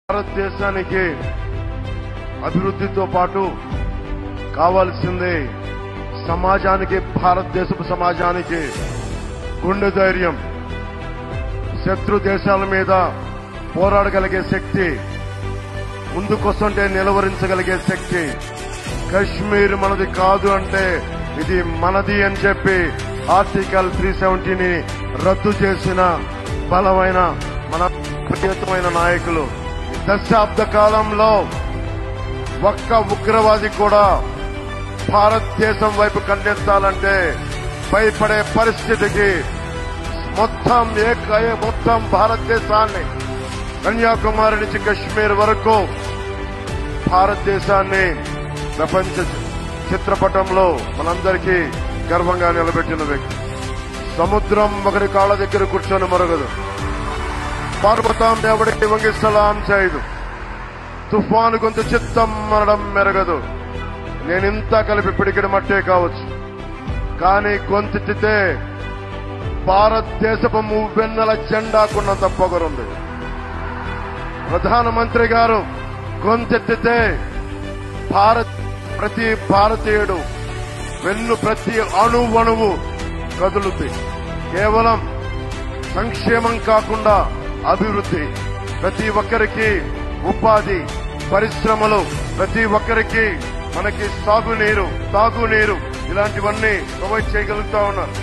భారతదేశానికి అభివృద్ధితో పాటు కావాల్సింది సమాజానికి, భారతదేశపు సమాజానికి గుండె ధైర్యం, శత్రు దేశాల మీద పోరాడగలిగే శక్తి, ముందుకొస్తుంటే నిలవరించగలిగే శక్తి. కశ్మీర్ మనది కాదు అంటే ఇది మనది అని చెప్పి ఆర్టికల్ 370ని రద్దు చేసిన బలమైన మన ప్రియతమైన నాయకులు. దశాబ్ద కాలంలో ఒక్క ఉగ్రవాది కూడా భారతదేశం వైపు కన్నెత్తాలంటే భయపడే పరిస్థితికి మొత్తం భారతదేశాన్ని, కన్యాకుమారి నుంచి కశ్మీర్ వరకు భారతదేశాన్ని ప్రపంచ చిత్రపటంలో మనందరికీ గర్వంగా నిలబెట్టిన వ్యక్తి. సముద్రం ఒకరి కాళ్ళ దగ్గర కూర్చొని మరగదు, పర్వతం ఎవడికి వంగి సలాం చేయదు, తుఫాను గొంతు చిత్తం మనడం మెరగదు. నేనింత కలిపి పిడికిడి మట్టే కావచ్చు, కానీ గొంతెత్తితే భారతదేశపు మువ్వెన్నెల జెండాకున్నంత పొగరుంది. ప్రధానమంత్రి గారు గొంతెత్తితే ప్రతి భారతీయుడు ప్రతి అణువణువు కదులుద్ది. కేవలం సంక్షేమం కాకుండా అభివృద్ధి, ప్రతి ఒక్కరికి ఉపాధి, పరిశ్రమలు, ప్రతి ఒక్కరికి మనకి సాగునీరు, తాగునీరు ఇలాంటివన్నీ ప్రొవైడ్ చేయగలుగుతా ఉన్నారు.